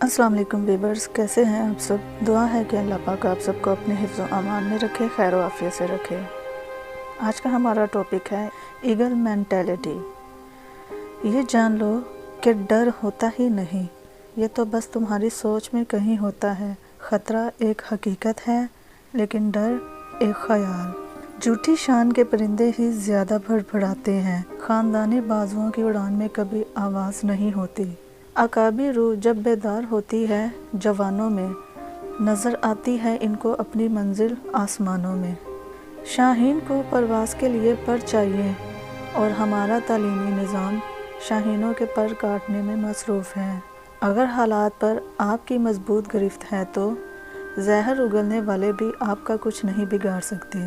السلام علیکم ویورز، کیسے ہیں آپ سب؟ دعا ہے کہ اللہ پاک آپ سب کو اپنے حفظ و امان میں رکھے، خیر و عافیت سے رکھے۔ آج کا ہمارا ٹاپک ہے ایگل مینٹیلٹی۔ یہ جان لو کہ ڈر ہوتا ہی نہیں، یہ تو بس تمہاری سوچ میں کہیں ہوتا ہے۔ خطرہ ایک حقیقت ہے، لیکن ڈر ایک خیال۔ جھوٹی شان کے پرندے ہی زیادہ بڑبڑاتے ہیں، خاندانی بازوؤں کی اڑان میں کبھی آواز نہیں ہوتی۔ عقابی روح جب بیدار ہوتی ہے جوانوں میں، نظر آتی ہے ان کو اپنی منزل آسمانوں میں۔ شاہین کو پرواز کے لیے پر چاہیے، اور ہمارا تعلیمی نظام شاہینوں کے پر کاٹنے میں مصروف ہے۔ اگر حالات پر آپ کی مضبوط گرفت ہے تو زہر اگلنے والے بھی آپ کا کچھ نہیں بگاڑ سکتے۔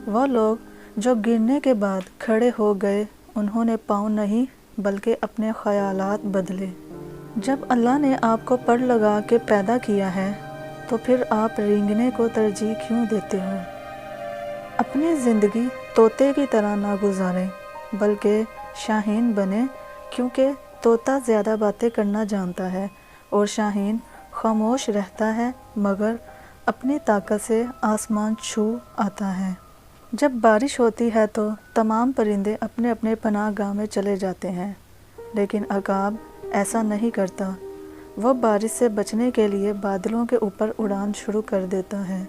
وہ لوگ جو گرنے کے بعد کھڑے ہو گئے، انہوں نے پاؤں نہیں بلکہ اپنے خیالات بدلے۔ جب اللہ نے آپ کو پر لگا کے پیدا کیا ہے تو پھر آپ رینگنے کو ترجیح کیوں دیتے ہو؟ اپنی زندگی طوطے کی طرح نہ گزاریں بلکہ شاہین بنیں، کیونکہ طوطا زیادہ باتیں کرنا جانتا ہے اور شاہین خاموش رہتا ہے مگر اپنی طاقت سے آسمان چھو آتا ہے۔ جب بارش ہوتی ہے تو تمام پرندے اپنے اپنے پناہ گاہ میں چلے جاتے ہیں، لیکن عقاب ایسا نہیں کرتا۔ وہ بارش سے بچنے کے لیے بادلوں کے اوپر اڑان شروع کر دیتا ہے۔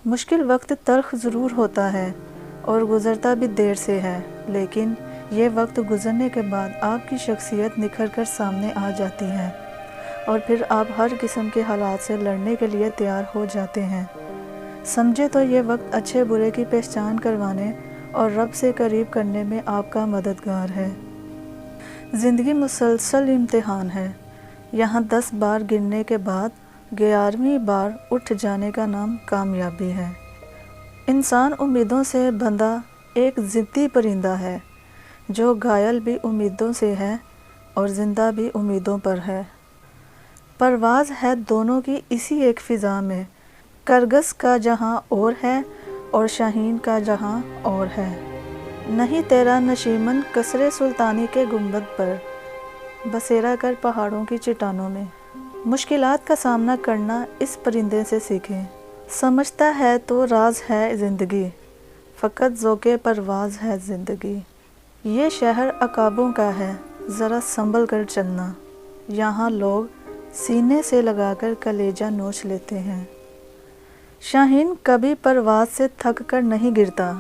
مشکل وقت تلخ ضرور ہوتا ہے اور گزرتا بھی دیر سے ہے، لیکن یہ وقت گزرنے کے بعد آپ کی شخصیت نکھر کر سامنے آ جاتی ہے، اور پھر آپ ہر قسم کے حالات سے لڑنے کے لیے تیار ہو جاتے ہیں۔ سمجھے تو یہ وقت اچھے برے کی پہچان کروانے اور رب سے قریب کرنے میں آپ کا مددگار ہے۔ زندگی مسلسل امتحان ہے، یہاں 10 بار گرنے کے بعد 11ویں بار اٹھ جانے کا نام کامیابی ہے۔ انسان امیدوں سے بندھا ایک ضدی پرندہ ہے، جو گھائل بھی امیدوں سے ہے اور زندہ بھی امیدوں پر ہے۔ پرواز ہے دونوں کی اسی ایک فضا میں، کرگس کا جہاں اور ہے اور شاہین کا جہاں اور ہے۔ نہیں تیرا نشیمن قصرِ سلطانی کے گنبد پر، بسیرا کر پہاڑوں کی چٹانوں میں۔ مشکلات کا سامنا کرنا اس پرندے سے سیکھیں۔ سمجھتا ہے تو راز ہے زندگی، فقط ذوقِ پرواز ہے زندگی۔ یہ شہر عقابوں کا ہے، ذرا سنبھل کر چلنا، یہاں لوگ سینے سے لگا کر کلیجہ نوچ لیتے ہیں۔ شاہین کبھی پرواز سے تھک کر نہیں گرتا،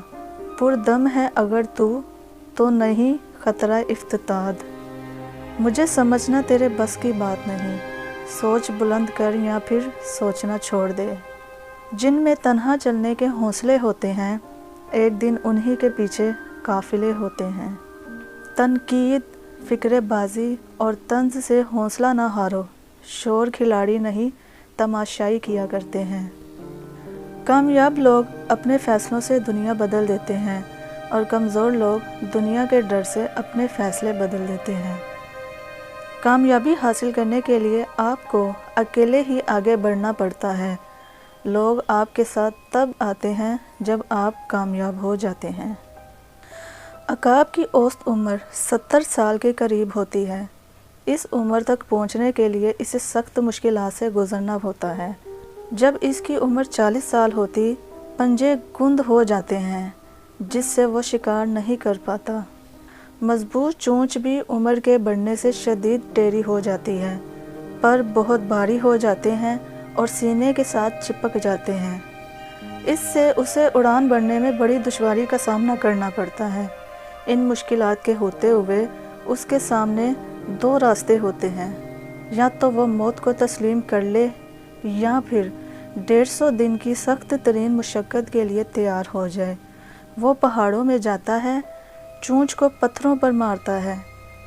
پردم ہے اگر تو نہیں خطرہ افتتاد۔ مجھے سمجھنا تیرے بس کی بات نہیں، سوچ بلند کر یا پھر سوچنا چھوڑ دے۔ جن میں تنہا چلنے کے حوصلے ہوتے ہیں، ایک دن انہی کے پیچھے قافلے ہوتے ہیں۔ تنقید، فکرے بازی اور طنز سے حوصلہ نہ ہارو، شور کھلاڑی نہیں تماشائی کیا کرتے ہیں۔ کامیاب لوگ اپنے فیصلوں سے دنیا بدل دیتے ہیں، اور کمزور لوگ دنیا کے ڈر سے اپنے فیصلے بدل دیتے ہیں۔ کامیابی حاصل کرنے کے لیے آپ کو اکیلے ہی آگے بڑھنا پڑتا ہے۔ لوگ آپ کے ساتھ تب آتے ہیں جب آپ کامیاب ہو جاتے ہیں۔ عقاب کی اوسط عمر 70 سال کے قریب ہوتی ہے۔ اس عمر تک پہنچنے کے لیے اسے سخت مشکلات سے گزرنا ہوتا ہے۔ جب اس کی عمر 40 سال ہوتی، پنجے گند ہو جاتے ہیں جس سے وہ شکار نہیں کر پاتا۔ مضبوط چونچ بھی عمر کے بڑھنے سے شدید ٹیڑھی ہو جاتی ہے، پر بہت بھاری ہو جاتے ہیں اور سینے کے ساتھ چپک جاتے ہیں۔ اس سے اسے اڑان بھرنے میں بڑی دشواری کا سامنا کرنا پڑتا ہے۔ ان مشکلات کے ہوتے ہوئے اس کے سامنے 2 راستے ہوتے ہیں، یا تو وہ موت کو تسلیم کر لے یا پھر 150 دن کی سخت ترین مشقت کے لیے تیار ہو جائے۔ وہ پہاڑوں میں جاتا ہے، چونچ کو پتھروں پر مارتا ہے،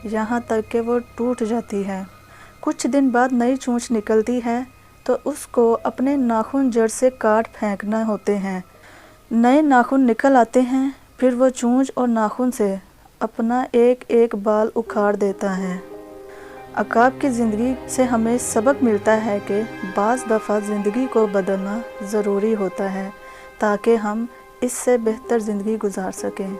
یہاں تک کہ وہ ٹوٹ جاتی ہے۔ کچھ دن بعد نئی چونچ نکلتی ہے تو اس کو اپنے ناخن جڑ سے کاٹ پھینکنا ہوتے ہیں۔ نئے ناخن نکل آتے ہیں، پھر وہ چونچ اور ناخن سے اپنا ایک ایک بال اکھاڑ دیتا ہے۔ عقاب کی زندگی سے ہمیں سبق ملتا ہے کہ بعض دفعہ زندگی کو بدلنا ضروری ہوتا ہے تاکہ ہم اس سے بہتر زندگی گزار سکیں۔